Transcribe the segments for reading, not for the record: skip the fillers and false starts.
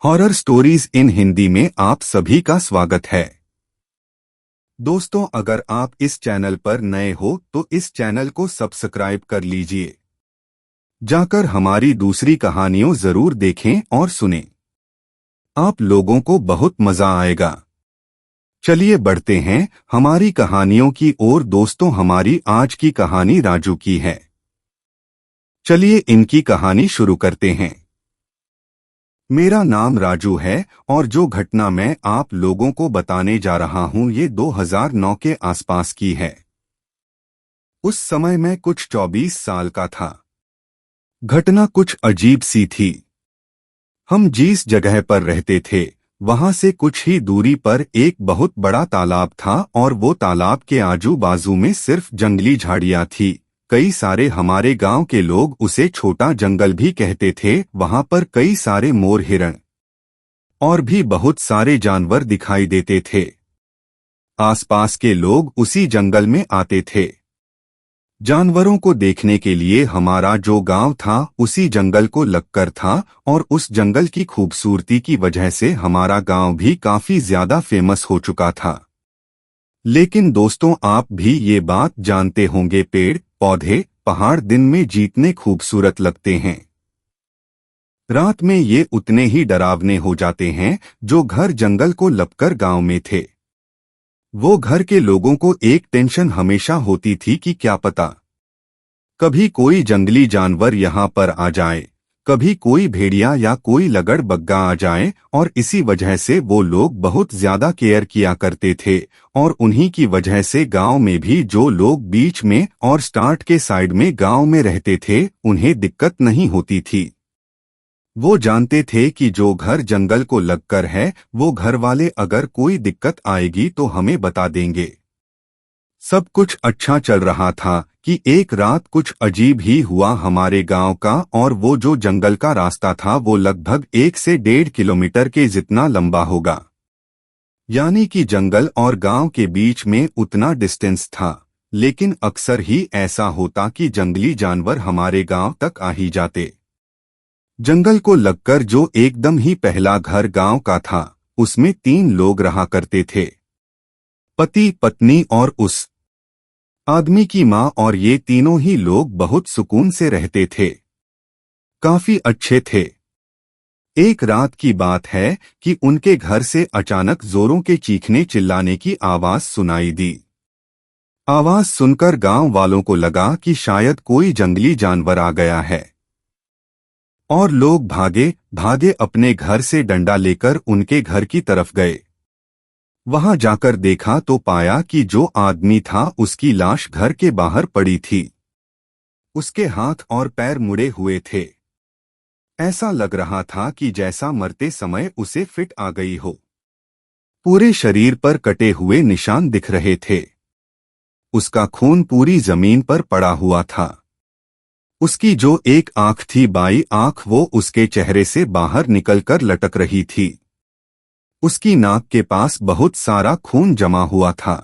Horror stories in Hindi में आप सभी का स्वागत है। दोस्तों, अगर आप इस चैनल पर नए हो तो इस चैनल को सब्सक्राइब कर लीजिए। जाकर हमारी दूसरी कहानियों जरूर देखें और सुनें। आप लोगों को बहुत मजा आएगा। चलिए बढ़ते हैं हमारी कहानियों की ओर। दोस्तों, हमारी आज की कहानी राजू की है। चलिए इनकी कहानी शुरू करते हैं। मेरा नाम राजू है और जो घटना मैं आप लोगों को बताने जा रहा हूं ये 2009 के आसपास की है। उस समय मैं कुछ 24 साल का था। घटना कुछ अजीब सी थी। हम जिस जगह पर रहते थे वहां से कुछ ही दूरी पर एक बहुत बड़ा तालाब था और वो तालाब के आजू बाजू में सिर्फ जंगली झाड़ियां थी। कई सारे हमारे गांव के लोग उसे छोटा जंगल भी कहते थे। वहां पर कई सारे मोर, हिरण और भी बहुत सारे जानवर दिखाई देते थे। आसपास के लोग उसी जंगल में आते थे जानवरों को देखने के लिए। हमारा जो गांव था उसी जंगल को लगकर था और उस जंगल की खूबसूरती की वजह से हमारा गांव भी काफी ज्यादा फेमस हो चुका था। लेकिन दोस्तों, आप भी ये बात जानते होंगे, पेड़ पौधे पहाड़ दिन में जितने खूबसूरत लगते हैं, रात में ये उतने ही डरावने हो जाते हैं। जो घर जंगल को लपकर गांव में थे वो घर के लोगों को एक टेंशन हमेशा होती थी कि क्या पता कभी कोई जंगली जानवर यहाँ पर आ जाए, कभी कोई भेड़िया या कोई लगड़ बग्गा आ जाए। और इसी वजह से वो लोग बहुत ज्यादा केयर किया करते थे और उन्हीं की वजह से गांव में भी जो लोग बीच में और स्टार्ट के साइड में गांव में रहते थे उन्हें दिक्कत नहीं होती थी। वो जानते थे कि जो घर जंगल को लगकर है वो घर वाले अगर कोई दिक्कत आएगी तो हमें बता देंगे। सब कुछ अच्छा चल रहा था कि एक रात कुछ अजीब ही हुआ हमारे गांव का। और वो जो जंगल का रास्ता था वो लगभग 1 से 1.5 किलोमीटर के जितना लंबा होगा। यानी कि जंगल और गांव के बीच में उतना डिस्टेंस था। लेकिन अक्सर ही ऐसा होता कि जंगली जानवर हमारे गांव तक आ ही जाते। जंगल को लगकर जो एकदम ही पहला घर गांव का था उसमें 3 लोग रहा करते थे, पति पत्नी और उस आदमी की माँ। और ये तीनों ही लोग बहुत सुकून से रहते थे, काफी अच्छे थे। एक रात की बात है कि उनके घर से अचानक जोरों के चीखने चिल्लाने की आवाज सुनाई दी। आवाज सुनकर गांव वालों को लगा कि शायद कोई जंगली जानवर आ गया है और लोग भागे भागे अपने घर से डंडा लेकर उनके घर की तरफ गए। वहां जाकर देखा तो पाया कि जो आदमी था उसकी लाश घर के बाहर पड़ी थी। उसके हाथ और पैर मुड़े हुए थे। ऐसा लग रहा था कि जैसा मरते समय उसे फिट आ गई हो। पूरे शरीर पर कटे हुए निशान दिख रहे थे। उसका खून पूरी जमीन पर पड़ा हुआ था। उसकी जो एक आंख थी, बाई आंख, वो उसके चेहरे से बाहर निकलकर लटक रही थी। उसकी नाक के पास बहुत सारा खून जमा हुआ था।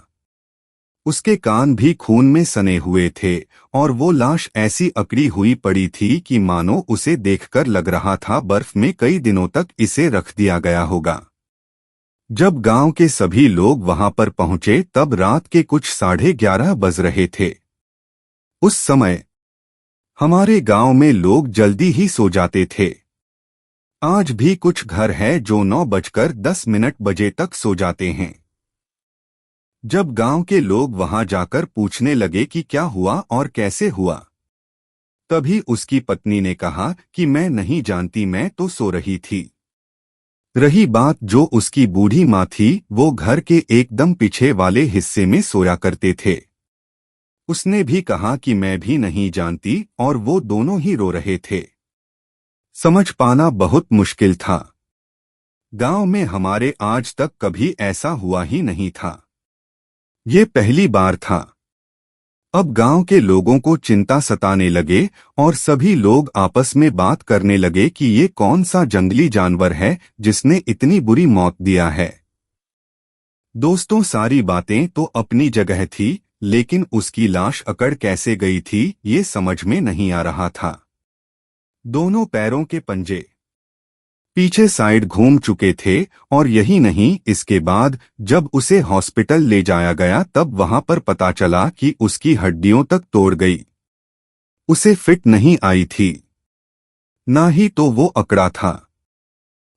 उसके कान भी खून में सने हुए थे और वो लाश ऐसी अकड़ी हुई पड़ी थी कि मानो उसे देखकर लग रहा था बर्फ में कई दिनों तक इसे रख दिया गया होगा। जब गांव के सभी लोग वहां पर पहुंचे तब रात के कुछ 11:30 बज रहे थे। उस समय हमारे गांव में लोग जल्दी ही सो जाते थे। आज भी कुछ घर है जो 9:10 बजे तक सो जाते हैं। जब गांव के लोग वहां जाकर पूछने लगे कि क्या हुआ और कैसे हुआ, तभी उसकी पत्नी ने कहा कि मैं नहीं जानती, मैं तो सो रही थी। रही बात जो उसकी बूढ़ी माँ थी, वो घर के एकदम पीछे वाले हिस्से में सोया करते थे। उसने भी कहा कि मैं भी नहीं जानती और वो दोनों ही रो रहे थे। समझ पाना बहुत मुश्किल था। गांव में हमारे आज तक कभी ऐसा हुआ ही नहीं था। ये पहली बार था। अब गांव के लोगों को चिंता सताने लगे और सभी लोग आपस में बात करने लगे कि ये कौन सा जंगली जानवर है जिसने इतनी बुरी मौत दिया है। दोस्तों, सारी बातें तो अपनी जगह थी, लेकिन उसकी लाश अकड़ कैसे गई थी ये समझ में नहीं आ रहा था। दोनों पैरों के पंजे, पीछे साइड घूम चुके थे। और यही नहीं, इसके बाद जब उसे हॉस्पिटल ले जाया गया तब वहां पर पता चला कि उसकी हड्डियों तक तोड़ गई। उसे फिट नहीं आई थी, ना ही तो वो अकड़ा था।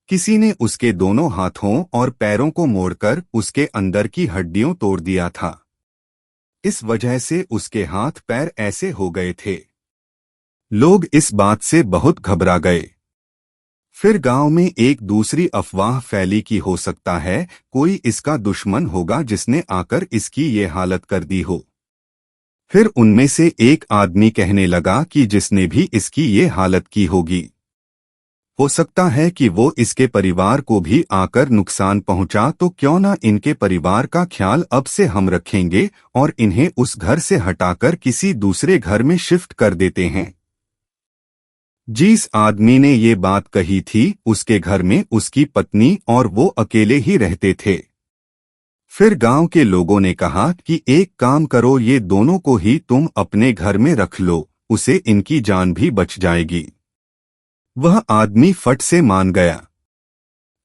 किसी ने उसके दोनों हाथों और पैरों को मोड़कर उसके अंदर की हड्डियों तोड़ दिया था। इस वजह से उसके हाथ पैर ऐसे हो गए थे। लोग इस बात से बहुत घबरा गए। फिर गांव में एक दूसरी अफवाह फैली कि हो सकता है कोई इसका दुश्मन होगा जिसने आकर इसकी ये हालत कर दी हो। फिर उनमें से एक आदमी कहने लगा कि जिसने भी इसकी ये हालत की होगी, हो सकता है कि वो इसके परिवार को भी आकर नुकसान पहुंचा, तो क्यों ना इनके परिवार का ख्याल अब से हम रखेंगे और इन्हें उस घर से हटाकर किसी दूसरे घर में शिफ्ट कर देते हैं। जिस आदमी ने ये बात कही थी उसके घर में उसकी पत्नी और वो अकेले ही रहते थे। फिर गांव के लोगों ने कहा कि एक काम करो, ये दोनों को ही तुम अपने घर में रख लो, उसे इनकी जान भी बच जाएगी। वह आदमी फट से मान गया।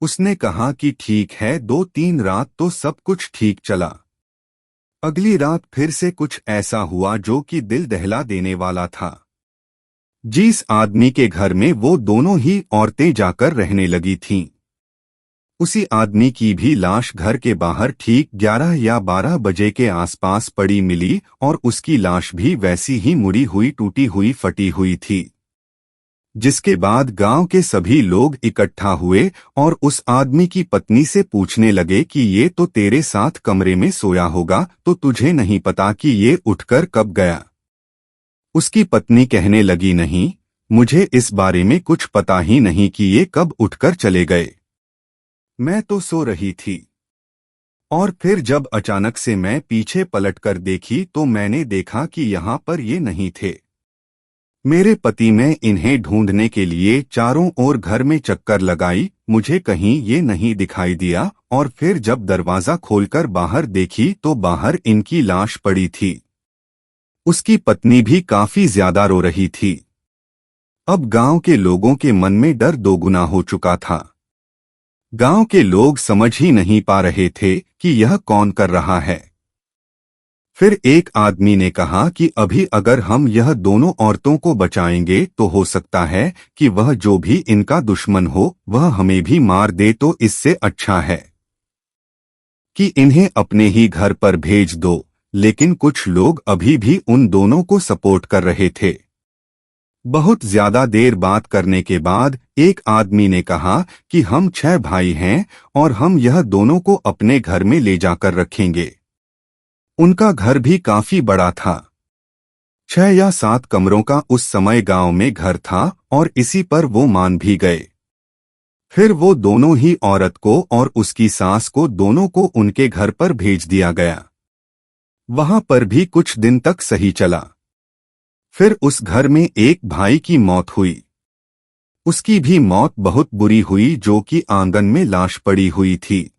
उसने कहा कि ठीक है। 2-3 रात तो सब कुछ ठीक चला। अगली रात फिर से कुछ ऐसा हुआ जो कि दिल दहला देने वाला था। जिस आदमी के घर में वो दोनों ही औरतें जाकर रहने लगी थीं, उसी आदमी की भी लाश घर के बाहर ठीक 11 या 12 बजे के आसपास पड़ी मिली और उसकी लाश भी वैसी ही मुड़ी हुई, टूटी हुई, फटी हुई थी। जिसके बाद गांव के सभी लोग इकट्ठा हुए और उस आदमी की पत्नी से पूछने लगे कि ये तो तेरे साथ कमरे में सोया होगा, तो तुझे नहीं पता कि ये उठकर कब गया? उसकी पत्नी कहने लगी, नहीं, मुझे इस बारे में कुछ पता ही नहीं कि ये कब उठकर चले गए। मैं तो सो रही थी। और फिर जब अचानक से मैं पीछे पलटकर देखी तो मैंने देखा कि यहाँ पर ये नहीं थे। मेरे पति ने इन्हें ढूंढने के लिए चारों ओर घर में चक्कर लगाई, मुझे कहीं ये नहीं दिखाई दिया। और फिर जब दरवाजा खोलकर बाहर देखी तो बाहर इनकी लाश पड़ी थी। उसकी पत्नी भी काफी ज्यादा रो रही थी। अब गांव के लोगों के मन में डर दोगुना हो चुका था। गांव के लोग समझ ही नहीं पा रहे थे कि यह कौन कर रहा है। फिर एक आदमी ने कहा कि अभी अगर हम यह दोनों औरतों को बचाएंगे तो हो सकता है कि वह जो भी इनका दुश्मन हो वह हमें भी मार दे, तो इससे अच्छा है कि इन्हें अपने ही घर पर भेज दो। लेकिन कुछ लोग अभी भी उन दोनों को सपोर्ट कर रहे थे। बहुत ज्यादा देर बात करने के बाद एक आदमी ने कहा कि हम 6 भाई हैं और हम यह दोनों को अपने घर में ले जाकर रखेंगे। उनका घर भी काफी बड़ा था। 6 या 7 कमरों का उस समय गांव में घर था और इसी पर वो मान भी गए। फिर वो दोनों ही औरत को और उसकी सास को दोनों को उनके घर पर भेज दिया गया। वहां पर भी कुछ दिन तक सही चला। फिर उस घर में एक भाई की मौत हुई। उसकी भी मौत बहुत बुरी हुई, जो कि आंगन में लाश पड़ी हुई थी।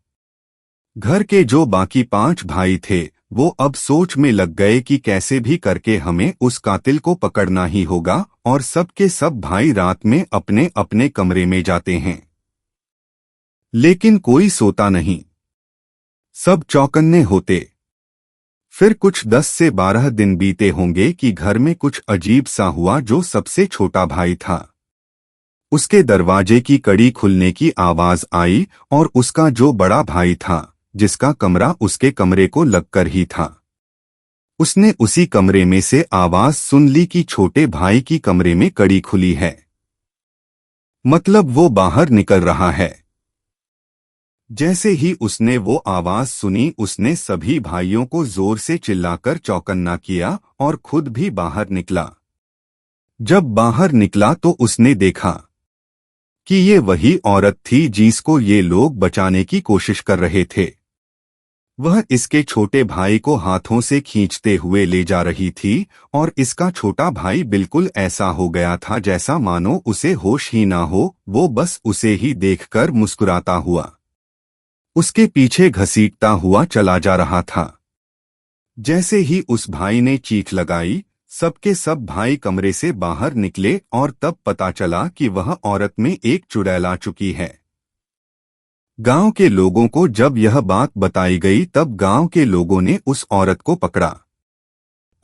घर के जो बाकी 5 भाई थे वो अब सोच में लग गए कि कैसे भी करके हमें उस कातिल को पकड़ना ही होगा, और सब के सब भाई रात में अपने अपने कमरे में जाते हैं। लेकिन कोई सोता नहीं, सब चौकन्ने होते। फिर कुछ 10 से 12 दिन बीते होंगे कि घर में कुछ अजीब सा हुआ। जो सबसे छोटा भाई था, उसके दरवाजे की कड़ी खुलने की आवाज आई और उसका जो बड़ा भाई था, जिसका कमरा उसके कमरे को लगकर ही था, उसने उसी कमरे में से आवाज सुन ली कि छोटे भाई की कमरे में कड़ी खुली है, मतलब वो बाहर निकल रहा है। जैसे ही उसने वो आवाज सुनी उसने सभी भाइयों को जोर से चिल्लाकर चौकन्ना किया और खुद भी बाहर निकला। जब बाहर निकला तो उसने देखा कि ये वही औरत थी जिसको ये लोग बचाने की कोशिश कर रहे थे। वह इसके छोटे भाई को हाथों से खींचते हुए ले जा रही थी और इसका छोटा भाई बिल्कुल ऐसा हो गया था जैसा मानो उसे होश ही ना हो। वो बस उसे ही देखकर मुस्कुराता हुआ उसके पीछे घसीटता हुआ चला जा रहा था। जैसे ही उस भाई ने चीख लगाई, सबके सब भाई कमरे से बाहर निकले और तब पता चला कि वह औरत में एक चुड़ैल आ चुकी है। गांव के लोगों को जब यह बात बताई गई तब गांव के लोगों ने उस औरत को पकड़ा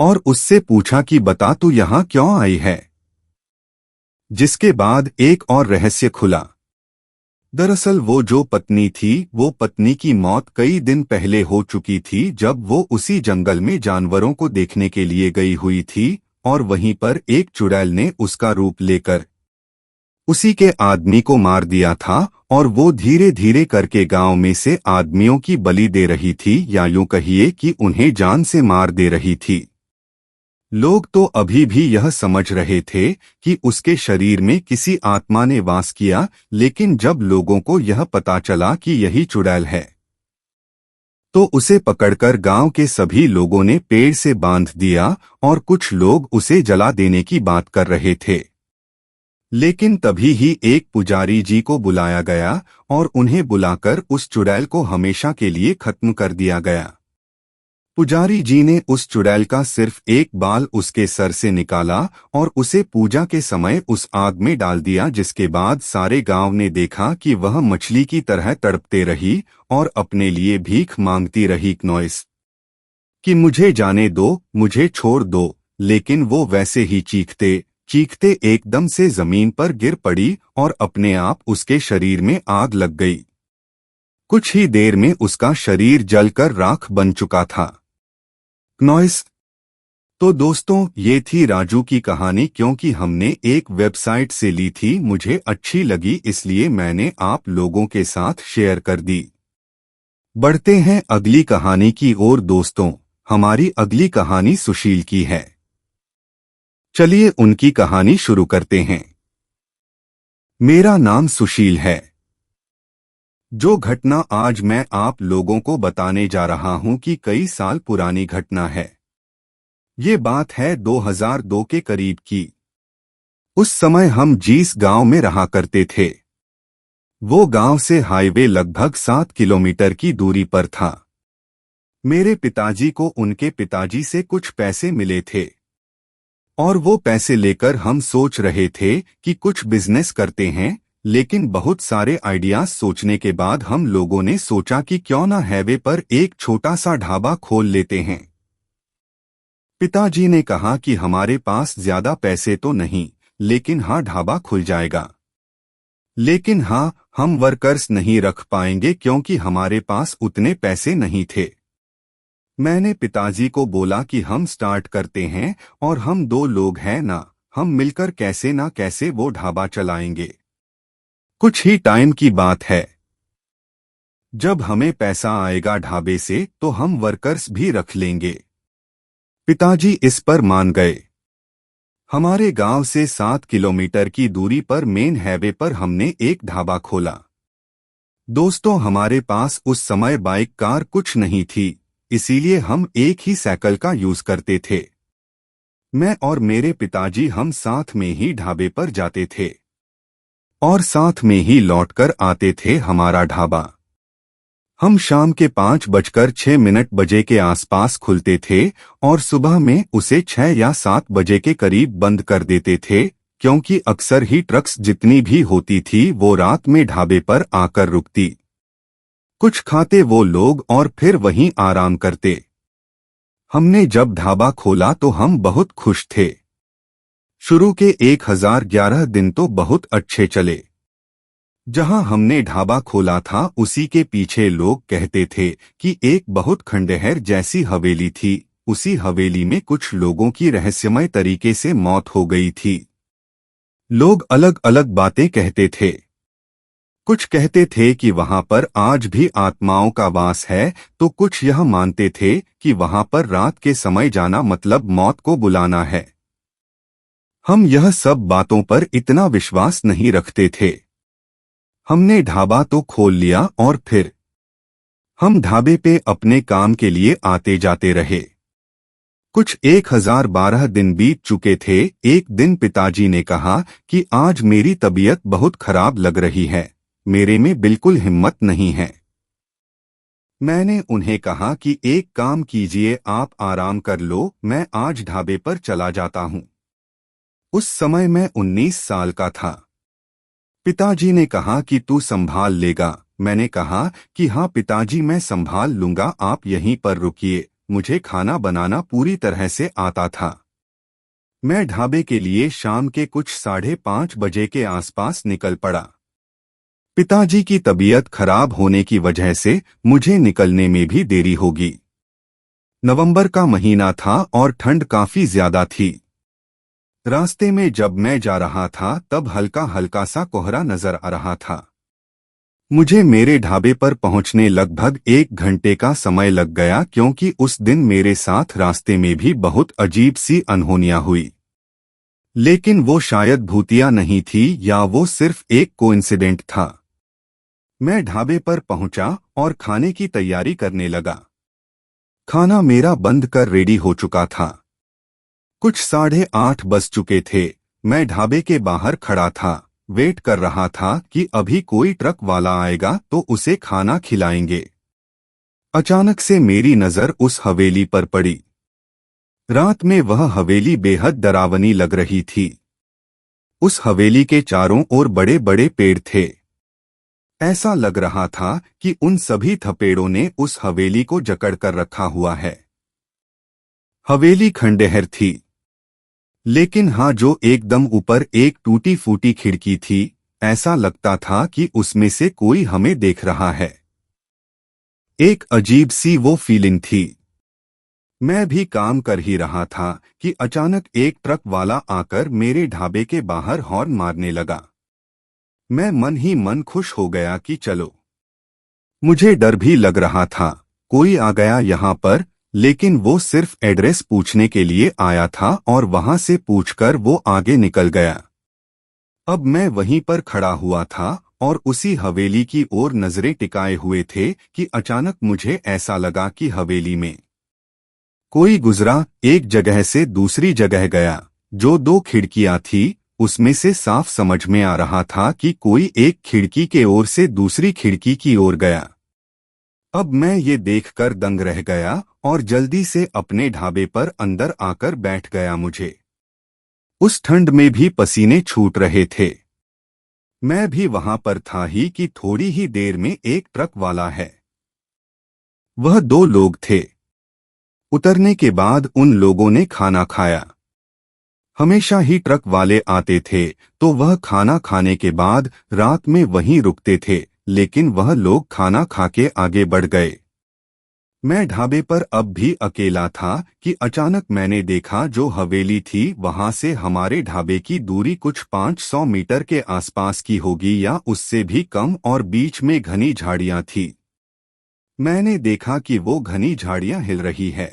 और उससे पूछा कि बता तू यहाँ क्यों आई है। जिसके बाद एक और रहस्य खुला। दरअसल वो जो पत्नी थी वो पत्नी की मौत कई दिन पहले हो चुकी थी जब वो उसी जंगल में जानवरों को देखने के लिए गई हुई थी और वहीं पर एक चुड़ैल ने उसका रूप लेकर उसी के आदमी को मार दिया था और वो धीरे धीरे करके गांव में से आदमियों की बलि दे रही थी या यूं कहिए कि उन्हें जान से मार दे रही थी। लोग तो अभी भी यह समझ रहे थे कि उसके शरीर में किसी आत्मा ने वास किया, लेकिन जब लोगों को यह पता चला कि यही चुड़ैल है तो उसे पकड़कर गांव के सभी लोगों ने पेड़ से बांध दिया और कुछ लोग उसे जला देने की बात कर रहे थे। लेकिन तभी ही एक पुजारी जी को बुलाया गया और उन्हें बुलाकर उस चुड़ैल को हमेशा के लिए खत्म कर दिया गया। पुजारी जी ने उस चुड़ैल का सिर्फ एक बाल उसके सर से निकाला और उसे पूजा के समय उस आग में डाल दिया, जिसके बाद सारे गांव ने देखा कि वह मछली की तरह तड़पते रही और अपने लिए भीख मांगती रही नॉइस कि मुझे जाने दो, मुझे छोड़ दो। लेकिन वो वैसे ही चीखते चीखते एकदम से जमीन पर गिर पड़ी और अपने आप उसके शरीर में आग लग गई। कुछ ही देर में उसका शरीर जलकर राख बन चुका था। नॉइस। तो दोस्तों, ये थी राजू की कहानी, क्योंकि हमने एक वेबसाइट से ली थी, मुझे अच्छी लगी इसलिए मैंने आप लोगों के साथ शेयर कर दी। बढ़ते हैं अगली कहानी की ओर। दोस्तों, हमारी अगली कहानी सुशील की है। चलिए उनकी कहानी शुरू करते हैं। मेरा नाम सुशील है। जो घटना आज मैं आप लोगों को बताने जा रहा हूं कि कई साल पुरानी घटना है। ये बात है 2002 के करीब की। उस समय हम जिस गांव में रहा करते थे वो गांव से हाईवे लगभग 7 किलोमीटर की दूरी पर था। मेरे पिताजी को उनके पिताजी से कुछ पैसे मिले थे और वो पैसे लेकर हम सोच रहे थे कि कुछ बिजनेस करते हैं, लेकिन बहुत सारे आइडियाज सोचने के बाद हम लोगों ने सोचा कि क्यों ना हाईवे पर एक छोटा सा ढाबा खोल लेते हैं। पिताजी ने कहा कि हमारे पास ज्यादा पैसे तो नहीं, लेकिन हाँ ढाबा खुल जाएगा, लेकिन हाँ हम वर्कर्स नहीं रख पाएंगे क्योंकि हमारे पास उतने पैसे नहीं थे। मैंने पिताजी को बोला कि हम स्टार्ट करते हैं और हम 2 लोग हैं ना, हम मिलकर कैसे ना कैसे वो ढाबा चलाएंगे। कुछ ही टाइम की बात है, जब हमें पैसा आएगा ढाबे से तो हम वर्कर्स भी रख लेंगे। पिताजी इस पर मान गए। हमारे गांव से 7 किलोमीटर की दूरी पर मेन हाईवे पर हमने एक ढाबा खोला। दोस्तों, हमारे पास उस समय बाइक कार कुछ नहीं थी, इसीलिए हम एक ही साइकिल का यूज करते थे। मैं और मेरे पिताजी हम साथ में ही ढाबे पर जाते थे और साथ में ही लौटकर आते थे। हमारा ढाबा हम शाम के 5:06 बजे के आसपास खुलते थे और सुबह में उसे 6 या 7 बजे के करीब बंद कर देते थे, क्योंकि अक्सर ही ट्रक्स जितनी भी होती थी वो रात में ढाबे पर आकर रुकती, कुछ खाते वो लोग और फिर वहीं आराम करते। हमने जब ढाबा खोला तो हम बहुत खुश थे। शुरू के 1011 दिन तो बहुत अच्छे चले। जहां हमने ढाबा खोला था उसी के पीछे लोग कहते थे कि एक बहुत खंडहर जैसी हवेली थी, उसी हवेली में कुछ लोगों की रहस्यमय तरीके से मौत हो गई थी। लोग अलग अलग बातें कहते थे। कुछ कहते थे कि वहां पर आज भी आत्माओं का वास है, तो कुछ यह मानते थे कि वहां पर रात के समय जाना मतलब मौत को बुलाना है। हम यह सब बातों पर इतना विश्वास नहीं रखते थे। हमने ढाबा तो खोल लिया और फिर हम ढाबे पे अपने काम के लिए आते जाते रहे। कुछ 1012 दिन बीत चुके थे। एक दिन पिताजी ने कहा कि आज मेरी तबीयत बहुत खराब लग रही है, मेरे में बिल्कुल हिम्मत नहीं है। मैंने उन्हें कहा कि एक काम कीजिए, आप आराम कर लो, मैं आज ढाबे पर चला जाता हूँ। उस समय मैं 19 साल का था। पिताजी ने कहा कि तू संभाल लेगा। मैंने कहा कि हाँ पिताजी, मैं संभाल लूंगा, आप यहीं पर रुकिए, मुझे खाना बनाना पूरी तरह से आता था। मैं ढाबे के लिए शाम के कुछ 5:30 बजे के आसपास निकल पड़ा। पिताजी की तबीयत खराब होने की वजह से मुझे निकलने में भी देरी होगी। नवंबर का महीना था और ठंड काफी ज्यादा थी। रास्ते में जब मैं जा रहा था तब हल्का हल्का सा कोहरा नजर आ रहा था। मुझे मेरे ढाबे पर पहुंचने लगभग 1 घंटे का समय लग गया, क्योंकि उस दिन मेरे साथ रास्ते में भी बहुत अजीब सी अनहोनियां हुई। लेकिन वो शायद भूतिया नहीं थी या वो सिर्फ एक कोइंसिडेंट था। मैं ढाबे पर पहुंचा और खाने की तैयारी करने लगा। खाना मेरा बंद कर रेडी हो चुका था। कुछ 8:30 बज चुके थे। मैं ढाबे के बाहर खड़ा था, वेट कर रहा था कि अभी कोई ट्रक वाला आएगा तो उसे खाना खिलाएंगे। अचानक से मेरी नजर उस हवेली पर पड़ी। रात में वह हवेली बेहद डरावनी लग रही थी। उस हवेली के चारों ओर बड़े बड़े पेड़ थे। ऐसा लग रहा था कि उन सभी थपेड़ों ने उस हवेली को जकड़ कर रखा हुआ है। हवेली खंडहर थी, लेकिन हाँ, जो एकदम ऊपर एक टूटी फूटी खिड़की थी, ऐसा लगता था कि उसमें से कोई हमें देख रहा है। एक अजीब सी वो फीलिंग थी। मैं भी काम कर ही रहा था कि अचानक एक ट्रक वाला आकर मेरे ढाबे के बाहर हॉर्न मारने लगा। मैं मन ही मन खुश हो गया कि चलो। मुझे डर भी लग रहा था, कोई आ गया यहाँ पर, लेकिन वो सिर्फ एड्रेस पूछने के लिए आया था और वहां से पूछकर वो आगे निकल गया। अब मैं वहीं पर खड़ा हुआ था और उसी हवेली की ओर नजरें टिकाए हुए थे कि अचानक मुझे ऐसा लगा कि हवेली में कोई गुजरा, एक जगह से दूसरी जगह गया। जो 2 खिड़कियां थी, उसमें से साफ समझ में आ रहा था कि कोई एक खिड़की के ओर से दूसरी खिड़की की ओर गया। अब मैं ये देखकर दंग रह गया और जल्दी से अपने ढाबे पर अंदर आकर बैठ गया। मुझे उस ठंड में भी पसीने छूट रहे थे। मैं भी वहां पर था ही कि थोड़ी ही देर में एक ट्रक वाला है। वह 2 लोग थे। उतरने के बाद उन लोगों ने खाना खाया। हमेशा ही ट्रक वाले आते थे तो वह खाना खाने के बाद रात में वहीं रुकते थे, लेकिन वह लोग खाना खा के आगे बढ़ गए। मैं ढाबे पर अब भी अकेला था कि अचानक मैंने देखा जो हवेली थी वहां से हमारे ढाबे की दूरी कुछ 500 मीटर के आसपास की होगी या उससे भी कम, और बीच में घनी झाड़ियां थी। मैंने देखा कि वो घनी झाड़ियां हिल रही है।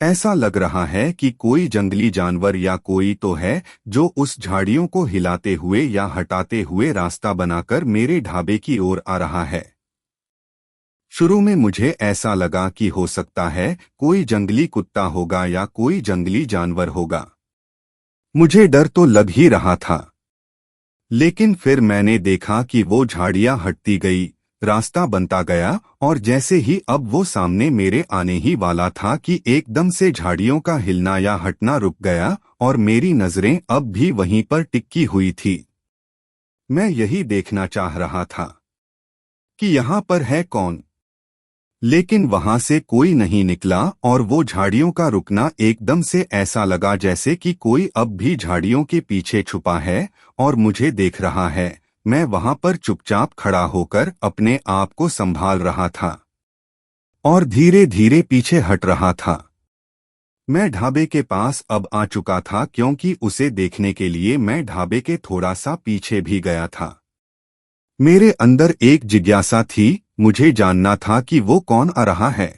ऐसा लग रहा है कि कोई जंगली जानवर या कोई तो है जो उस झाड़ियों को हिलाते हुए या हटाते हुए रास्ता बनाकर मेरे ढाबे की ओर आ रहा है। शुरू में मुझे ऐसा लगा कि हो सकता है कोई जंगली कुत्ता होगा या कोई जंगली जानवर होगा। मुझे डर तो लग ही रहा था, लेकिन फिर मैंने देखा कि वो झाड़ियां हटती गई, रास्ता बनता गया, और जैसे ही अब वो सामने मेरे आने ही वाला था कि एकदम से झाड़ियों का हिलना या हटना रुक गया और मेरी नजरें अब भी वहीं पर टिकी हुई थी। मैं यही देखना चाह रहा था कि यहाँ पर है कौन, लेकिन वहां से कोई नहीं निकला और वो झाड़ियों का रुकना एकदम से ऐसा लगा जैसे कि कोई अब भी झाड़ियों के पीछे छुपा है और मुझे देख रहा है। मैं वहां पर चुपचाप खड़ा होकर अपने आप को संभाल रहा था और धीरे धीरे पीछे हट रहा था। मैं ढाबे के पास अब आ चुका था, क्योंकि उसे देखने के लिए मैं ढाबे के थोड़ा सा पीछे भी गया था। मेरे अंदर एक जिज्ञासा थी, मुझे जानना था कि वो कौन आ रहा है,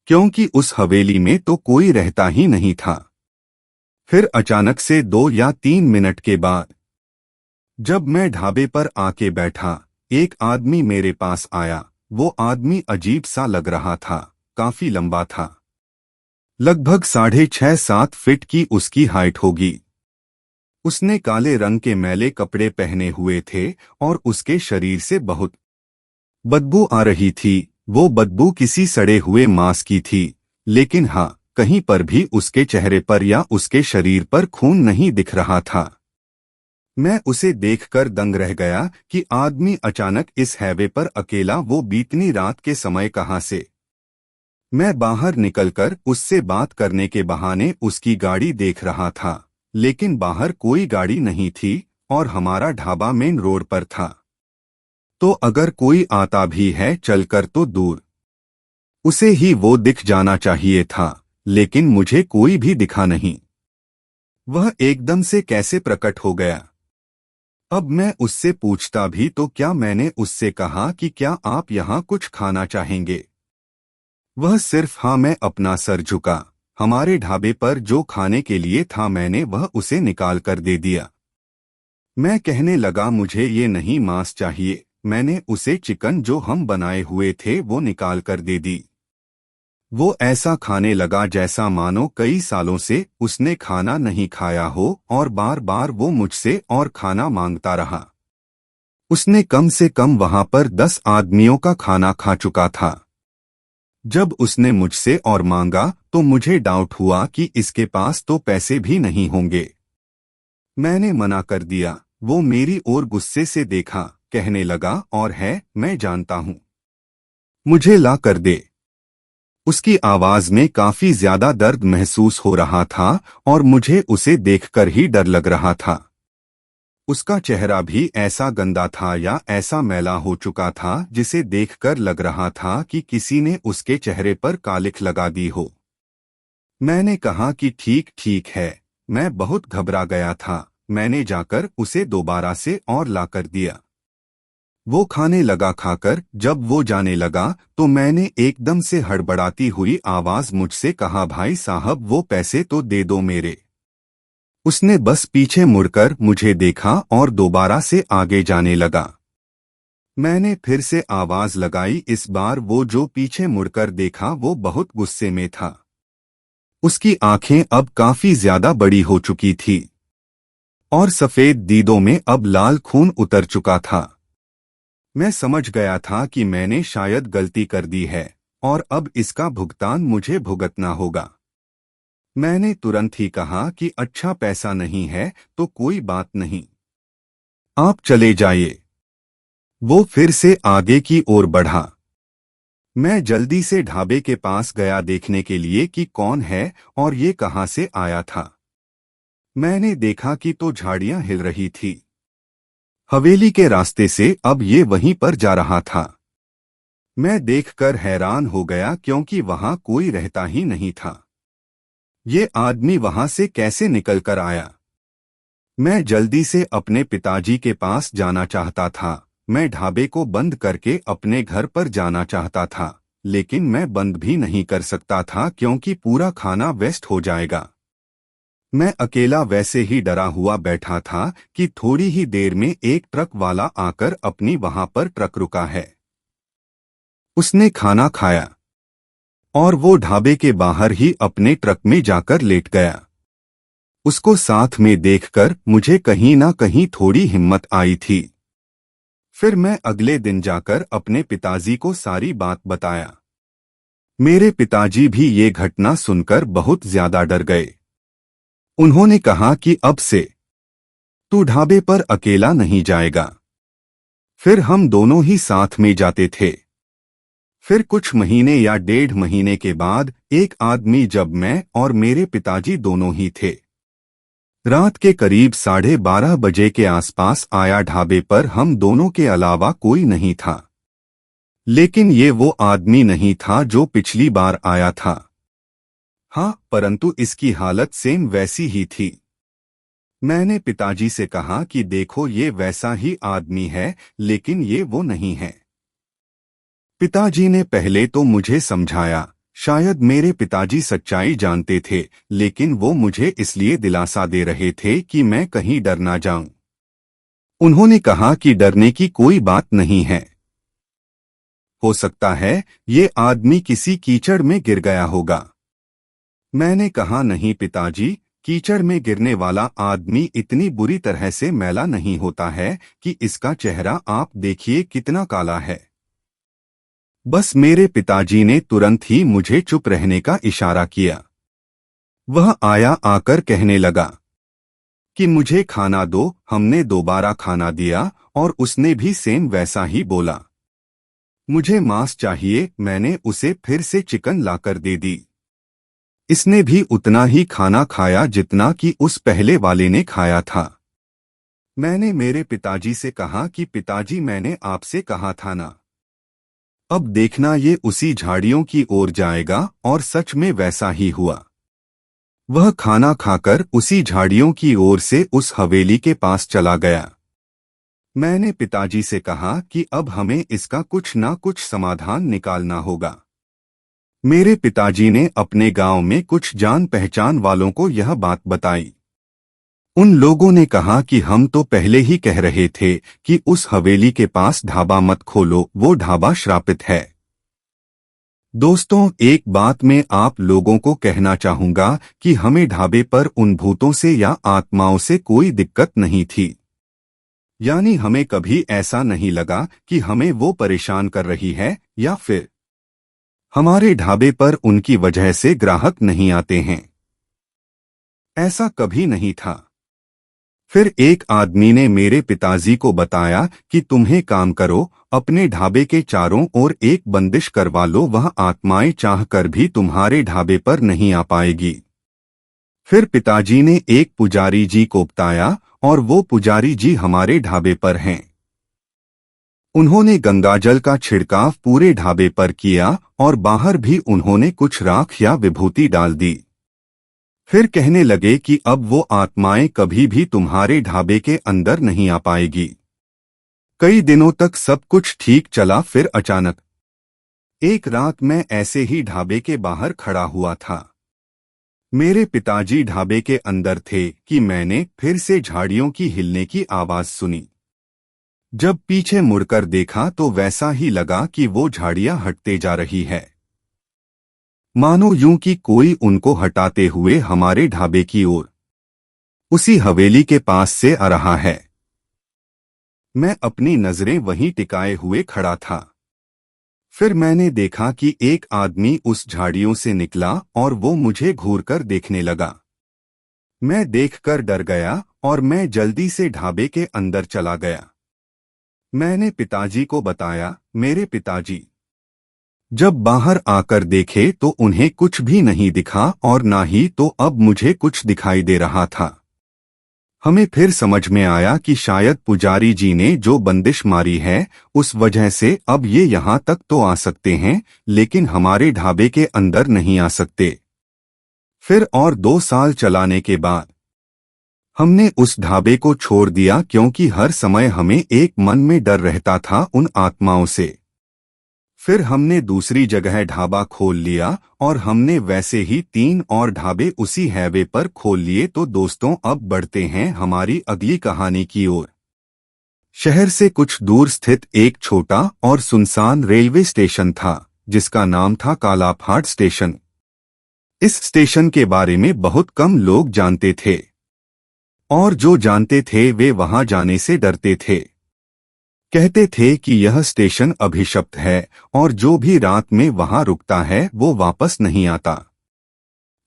क्योंकि उस हवेली में तो कोई रहता ही नहीं था। फिर अचानक से 2 या 3 मिनट के बाद जब मैं ढाबे पर आके बैठा, एक आदमी मेरे पास आया। वो आदमी अजीब सा लग रहा था, काफी लंबा था, लगभग 6.5-7 फीट की उसकी हाइट होगी। उसने काले रंग के मैले कपड़े पहने हुए थे और उसके शरीर से बहुत बदबू आ रही थी। वो बदबू किसी सड़े हुए मांस की थी, लेकिन हाँ, कहीं पर भी उसके चेहरे पर या उसके शरीर पर खून नहीं दिख रहा था। मैं उसे देखकर दंग रह गया कि आदमी अचानक इस हाईवे पर अकेला, वो बीतनी रात के समय कहाँ से। मैं बाहर निकलकर उससे बात करने के बहाने उसकी गाड़ी देख रहा था, लेकिन बाहर कोई गाड़ी नहीं थी और हमारा ढाबा मेन रोड पर था। तो अगर कोई आता भी है चलकर तो दूर, उसे ही वो दिख जाना चाहिए था, लेकिन मुझे कोई भी दिखा नहीं। वह एकदम से कैसे प्रकट हो गया? अब मैं उससे पूछता भी तो क्या मैंने उससे कहा कि क्या आप यहाँ कुछ खाना चाहेंगे? वह सिर्फ हाँ में अपना सर झुका। हमारे ढाबे पर जो खाने के लिए था मैंने वह उसे निकाल कर दे दिया। मैं कहने लगा मुझे ये नहीं मांस चाहिए। मैंने उसे चिकन जो हम बनाए हुए थे वो निकाल कर दे दी। वो ऐसा खाने लगा जैसा मानो कई सालों से उसने खाना नहीं खाया हो और बार बार वो मुझसे और खाना मांगता रहा। उसने कम से कम वहां पर 10 आदमियों का खाना खा चुका था। जब उसने मुझसे और मांगा तो मुझे डाउट हुआ कि इसके पास तो पैसे भी नहीं होंगे। मैंने मना कर दिया। वो मेरी ओर गुस्से से देखा, कहने लगा और है, मैं जानता हूं, मुझे ला कर दे। उसकी आवाज में काफी ज्यादा दर्द महसूस हो रहा था और मुझे उसे देखकर ही डर लग रहा था। उसका चेहरा भी ऐसा गंदा था या ऐसा मैला हो चुका था जिसे देखकर लग रहा था कि किसी ने उसके चेहरे पर कालिख लगा दी हो। मैंने कहा कि ठीक ठीक है। मैं बहुत घबरा गया था। मैंने जाकर उसे दोबारा से और लाकर दिया। वो खाने लगा। खाकर जब वो जाने लगा तो मैंने एकदम से हड़बड़ाती हुई आवाज मुझसे कहा, भाई साहब वो पैसे तो दे दो मेरे। उसने बस पीछे मुड़कर मुझे देखा और दोबारा से आगे जाने लगा। मैंने फिर से आवाज लगाई। इस बार वो जो पीछे मुड़कर देखा वो बहुत गुस्से में था। उसकी आंखें अब काफी ज्यादा बड़ी हो चुकी थी और सफेद दीदों में अब लाल खून उतर चुका था। मैं समझ गया था कि मैंने शायद गलती कर दी है और अब इसका भुगतान मुझे भुगतना होगा। मैंने तुरंत ही कहा कि अच्छा, पैसा नहीं है तो कोई बात नहीं, आप चले जाइए। वो फिर से आगे की ओर बढ़ा। मैं जल्दी से ढाबे के पास गया देखने के लिए कि कौन है और ये कहां से आया था। मैंने देखा कि तो झाड़ियां हिल रही थी। हवेली के रास्ते से अब ये वहीं पर जा रहा था। मैं देखकर हैरान हो गया क्योंकि वहां कोई रहता ही नहीं था। ये आदमी वहां से कैसे निकल कर आया? मैं जल्दी से अपने पिताजी के पास जाना चाहता था। मैं ढाबे को बंद करके अपने घर पर जाना चाहता था, लेकिन मैं बंद भी नहीं कर सकता था क्योंकि पूरा खाना वेस्ट हो जाएगा। मैं अकेला वैसे ही डरा हुआ बैठा था कि थोड़ी ही देर में एक ट्रक वाला आकर अपनी वहां पर ट्रक रुका है। उसने खाना खाया और वो ढाबे के बाहर ही अपने ट्रक में जाकर लेट गया। उसको साथ में देखकर मुझे कहीं ना कहीं थोड़ी हिम्मत आई थी। फिर मैं अगले दिन जाकर अपने पिताजी को सारी बात बताया। मेरे पिताजी भी ये घटना सुनकर बहुत ज्यादा डर गए। उन्होंने कहा कि अब से तू ढाबे पर अकेला नहीं जाएगा। फिर हम दोनों ही साथ में जाते थे। फिर कुछ महीने या 1.5 महीने के बाद एक आदमी, जब मैं और मेरे पिताजी दोनों ही थे, रात के करीब 12:30 बजे के आसपास आया। ढाबे पर हम दोनों के अलावा कोई नहीं था। लेकिन ये वो आदमी नहीं था जो पिछली बार आया था। हाँ, परंतु इसकी हालत सेम वैसी ही थी। मैंने पिताजी से कहा कि देखो, ये वैसा ही आदमी है, लेकिन ये वो नहीं है। पिताजी ने पहले तो मुझे समझाया। शायद मेरे पिताजी सच्चाई जानते थे, लेकिन वो मुझे इसलिए दिलासा दे रहे थे कि मैं कहीं डर ना जाऊं। उन्होंने कहा कि डरने की कोई बात नहीं है। हो सकता है ये आदमी किसी कीचड़ में गिर गया होगा। मैंने कहा नहीं पिताजी, कीचड़ में गिरने वाला आदमी इतनी बुरी तरह से मैला नहीं होता है कि इसका चेहरा आप देखिए कितना काला है। बस मेरे पिताजी ने तुरंत ही मुझे चुप रहने का इशारा किया। वह आया आकर कहने लगा कि मुझे खाना दो। हमने दोबारा खाना दिया और उसने भी सेम वैसा ही बोला। मुझे मांस चाहिए, मैंने उसे फिर से चिकन लाकर दे दी। इसने भी उतना ही खाना खाया जितना कि उस पहले वाले ने खाया था। मैंने मेरे पिताजी से कहा कि पिताजी, मैंने आपसे कहा था ना। अब देखना ये उसी झाड़ियों की ओर जाएगा, और सच में वैसा ही हुआ। वह खाना खाकर उसी झाड़ियों की ओर से उस हवेली के पास चला गया। मैंने पिताजी से कहा कि अब हमें इसका कुछ ना कुछ समाधान निकालना होगा। मेरे पिताजी ने अपने गांव में कुछ जान पहचान वालों को यह बात बताई। उन लोगों ने कहा कि हम तो पहले ही कह रहे थे कि उस हवेली के पास ढाबा मत खोलो, वो ढाबा श्रापित है। दोस्तों, एक बात मैं आप लोगों को कहना चाहूंगा कि हमें ढाबे पर उन भूतों से या आत्माओं से कोई दिक्कत नहीं थी। यानी हमें कभी ऐसा नहीं लगा कि हमें वो परेशान कर रही है या फिर हमारे ढाबे पर उनकी वजह से ग्राहक नहीं आते हैं। ऐसा कभी नहीं था। फिर एक आदमी ने मेरे पिताजी को बताया कि तुम्हें काम करो, अपने ढाबे के चारों ओर एक बंदिश करवा लो, वह आत्माएं चाहकर भी तुम्हारे ढाबे पर नहीं आ पाएगी। फिर पिताजी ने एक पुजारी जी को बताया, और वो पुजारी जी हमारे ढाबे पर हैं। उन्होंने गंगाजल का छिड़काव पूरे ढाबे पर किया और बाहर भी उन्होंने कुछ राख या विभूति डाल दी। फिर कहने लगे कि अब वो आत्माएं कभी भी तुम्हारे ढाबे के अंदर नहीं आ पाएगी। कई दिनों तक सब कुछ ठीक चला। फिर अचानक एक रात मैं ऐसे ही ढाबे के बाहर खड़ा हुआ था। मेरे पिताजी ढाबे के अंदर थे कि मैंने फिर से झाड़ियों की हिलने की आवाज सुनी। जब पीछे मुड़कर देखा तो वैसा ही लगा कि वो झाड़ियां हटते जा रही है, मानो यूं कि कोई उनको हटाते हुए हमारे ढाबे की ओर, उसी हवेली के पास से आ रहा है। मैं अपनी नजरें वहीं टिकाए हुए खड़ा था। फिर मैंने देखा कि एक आदमी उस झाड़ियों से निकला और वो मुझे घूरकर देखने लगा। मैं देखकर डर गया और मैं जल्दी से ढाबे के अंदर चला गया। मैंने पिताजी को बताया। मेरे पिताजी जब बाहर आकर देखे तो उन्हें कुछ भी नहीं दिखा और ना ही तो अब मुझे कुछ दिखाई दे रहा था। हमें फिर समझ में आया कि शायद पुजारी जी ने जो बंदिश मारी है उस वजह से अब ये यहाँ तक तो आ सकते हैं, लेकिन हमारे ढाबे के अंदर नहीं आ सकते। फिर और 2 साल चलाने के बाद हमने उस ढाबे को छोड़ दिया, क्योंकि हर समय हमें एक मन में डर रहता था उन आत्माओं से। फिर हमने दूसरी जगह ढाबा खोल लिया और हमने वैसे ही 3 और ढाबे उसी हाईवे पर खोल लिए। तो दोस्तों, अब बढ़ते हैं हमारी अगली कहानी की ओर। शहर से कुछ दूर स्थित एक छोटा और सुनसान रेलवे स्टेशन था जिसका नाम था कालापहाड़ स्टेशन। इस स्टेशन के बारे में बहुत कम लोग जानते थे, और जो जानते थे वे वहां जाने से डरते थे। कहते थे कि यह स्टेशन अभिशप्त है और जो भी रात में वहां रुकता है वो वापस नहीं आता।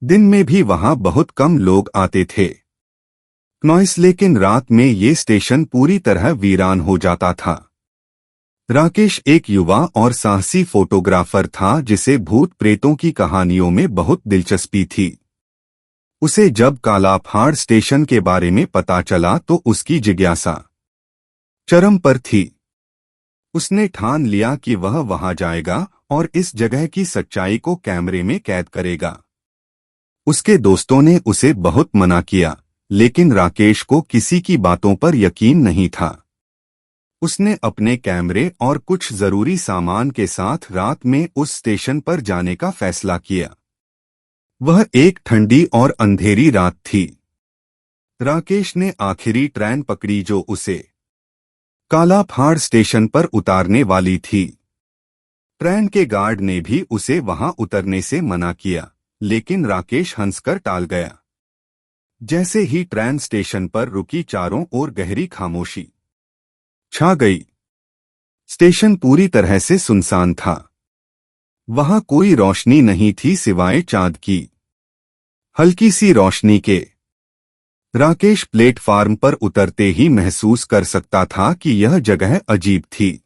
दिन में भी वहां बहुत कम लोग आते थे। नॉइस, लेकिन रात में ये स्टेशन पूरी तरह वीरान हो जाता था। राकेश एक युवा और साहसी फोटोग्राफर था जिसे भूत प्रेतों की कहानियों में बहुत दिलचस्पी थी। उसे जब कालापहाड़ स्टेशन के बारे में पता चला तो उसकी जिज्ञासा चरम पर थी। उसने ठान लिया कि वह वहां जाएगा और इस जगह की सच्चाई को कैमरे में कैद करेगा। उसके दोस्तों ने उसे बहुत मना किया, लेकिन राकेश को किसी की बातों पर यकीन नहीं था। उसने अपने कैमरे और कुछ जरूरी सामान के साथ रात में उस स्टेशन पर जाने का फैसला किया। वह एक ठंडी और अंधेरी रात थी। राकेश ने आखिरी ट्रेन पकड़ी जो उसे कालापहाड़ स्टेशन पर उतारने वाली थी। ट्रेन के गार्ड ने भी उसे वहां उतरने से मना किया, लेकिन राकेश हंसकर टाल गया। जैसे ही ट्रेन स्टेशन पर रुकी, चारों ओर गहरी खामोशी छा गई। स्टेशन पूरी तरह से सुनसान था। वहां कोई रोशनी नहीं थी सिवाय चांद की हल्की सी रोशनी के। राकेश प्लेटफार्म पर उतरते ही महसूस कर सकता था कि यह जगह अजीब थी।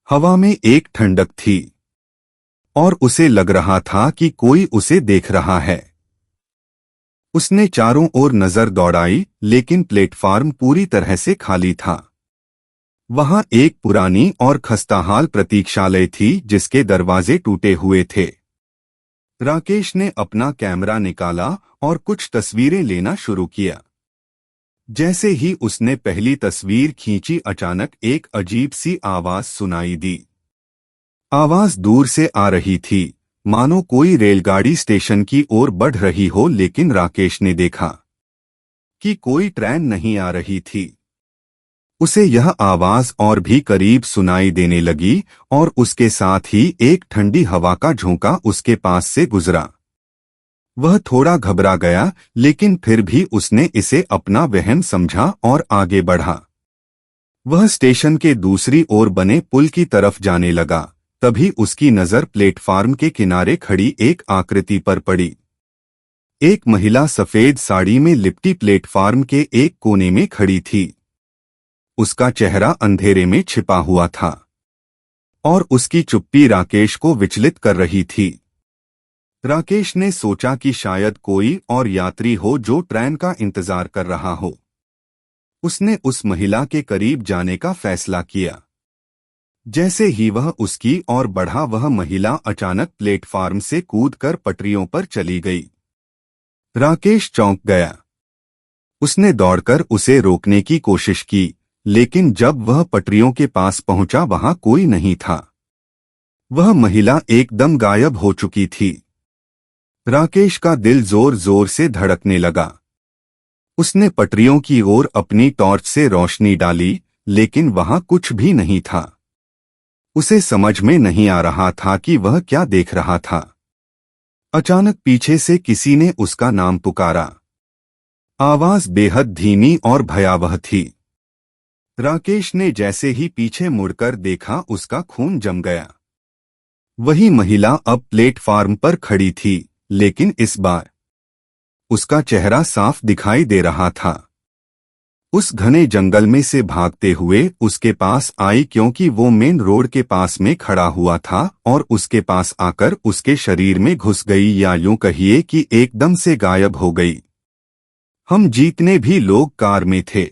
हवा में एक ठंडक थी और उसे लग रहा था कि कोई उसे देख रहा है। उसने चारों ओर नजर दौड़ाई, लेकिन प्लेटफार्म पूरी तरह से खाली था। वहां एक पुरानी और खस्ताहाल प्रतीक्षालय थी जिसके दरवाजे टूटे हुए थे। राकेश ने अपना कैमरा निकाला और कुछ तस्वीरें लेना शुरू किया। जैसे ही उसने पहली तस्वीर खींची, अचानक एक अजीब सी आवाज सुनाई दी। आवाज दूर से आ रही थी, मानो कोई रेलगाड़ी स्टेशन की ओर बढ़ रही हो, लेकिन राकेश ने देखा कि कोई ट्रेन नहीं आ रही थी। उसे यह आवाज और भी करीब सुनाई देने लगी और उसके साथ ही एक ठंडी हवा का झोंका उसके पास से गुजरा। वह थोड़ा घबरा गया, लेकिन फिर भी उसने इसे अपना वहम समझा और आगे बढ़ा। वह स्टेशन के दूसरी ओर बने पुल की तरफ जाने लगा। तभी उसकी नजर प्लेटफार्म के किनारे खड़ी एक आकृति पर पड़ी। एक महिला सफेद साड़ी में लिपटी प्लेटफार्म के एक कोने में खड़ी थी। उसका चेहरा अंधेरे में छिपा हुआ था और उसकी चुप्पी राकेश को विचलित कर रही थी। राकेश ने सोचा कि शायद कोई और यात्री हो जो ट्रेन का इंतजार कर रहा हो। उसने उस महिला के करीब जाने का फैसला किया। जैसे ही वह उसकी ओर बढ़ा, वह महिला अचानक प्लेटफार्म से कूदकर पटरियों पर चली गई। राकेश चौंक गया। उसने दौड़कर उसे रोकने की कोशिश की, लेकिन जब वह पटरियों के पास पहुंचा, वहां कोई नहीं था। वह महिला एकदम गायब हो चुकी थी। राकेश का दिल जोर जोर से धड़कने लगा। उसने पटरियों की ओर अपनी टॉर्च से रोशनी डाली, लेकिन वहां कुछ भी नहीं था। उसे समझ में नहीं आ रहा था कि वह क्या देख रहा था। अचानक पीछे से किसी ने उसका नाम पुकारा। आवाज बेहद धीमी और भयावह थी। राकेश ने जैसे ही पीछे मुड़कर देखा, उसका खून जम गया। वही महिला अब प्लेटफार्म पर खड़ी थी, लेकिन इस बार उसका चेहरा साफ दिखाई दे रहा था। उस घने जंगल में से भागते हुए उसके पास आई, क्योंकि वो मेन रोड के पास में खड़ा हुआ था, और उसके पास आकर उसके शरीर में घुस गई, या यूं कहिए कि एकदम से गायब हो गई। हम जितने भी लोग कार में थे,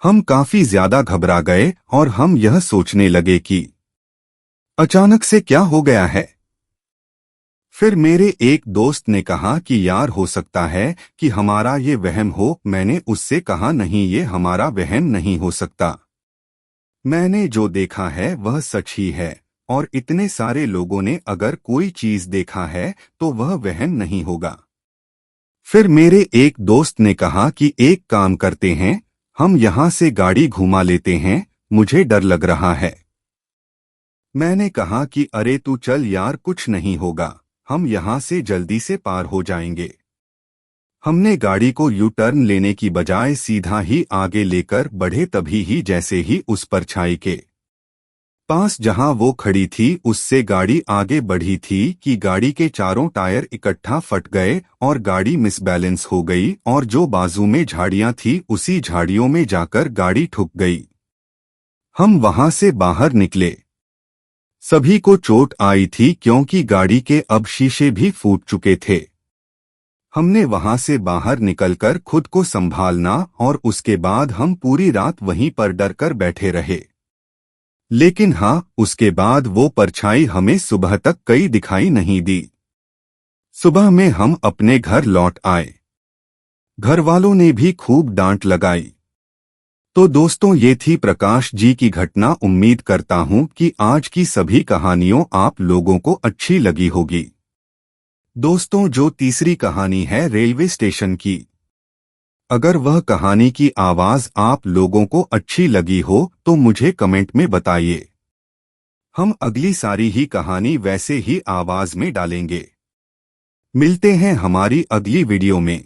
हम काफी ज्यादा घबरा गए और हम यह सोचने लगे कि अचानक से क्या हो गया है। फिर मेरे एक दोस्त ने कहा कि यार, हो सकता है कि हमारा ये वहम हो। मैंने उससे कहा, नहीं, ये हमारा वहम नहीं हो सकता। मैंने जो देखा है वह सच ही है, और इतने सारे लोगों ने अगर कोई चीज देखा है तो वह वहम नहीं होगा। फिर मेरे एक दोस्त ने कहा कि एक काम करते हैं, हम यहां से गाड़ी घुमा लेते हैं, मुझे डर लग रहा है। मैंने कहा कि अरे तू चल यार, कुछ नहीं होगा, हम यहां से जल्दी से पार हो जाएंगे। हमने गाड़ी को यू टर्न लेने की बजाय सीधा ही आगे लेकर बढ़े। तभी ही जैसे ही उस परछाई के पास जहां वो खड़ी थी उससे गाड़ी आगे बढ़ी थी कि गाड़ी के चारों टायर इकट्ठा फट गए और गाड़ी मिसबैलेंस हो गई, और जो बाजू में झाड़ियां थी उसी झाड़ियों में जाकर गाड़ी ठुक गई। हम वहां से बाहर निकले। सभी को चोट आई थी, क्योंकि गाड़ी के अब शीशे भी फूट चुके थे। हमने वहां से बाहर निकलकर खुद को संभालना, और उसके बाद हम पूरी रात वहीं पर डर कर बैठे रहे। लेकिन हाँ, उसके बाद वो परछाई हमें सुबह तक कहीं दिखाई नहीं दी। सुबह में हम अपने घर लौट आए। घर वालों ने भी खूब डांट लगाई। तो दोस्तों, ये थी प्रकाश जी की घटना। उम्मीद करता हूं कि आज की सभी कहानियों आप लोगों को अच्छी लगी होगी। दोस्तों, जो तीसरी कहानी है रेलवे स्टेशन की, अगर वह कहानी की आवाज आप लोगों को अच्छी लगी हो तो मुझे कमेंट में बताइए। हम अगली सारी ही कहानी वैसे ही आवाज में डालेंगे। मिलते हैं हमारी अगली वीडियो में।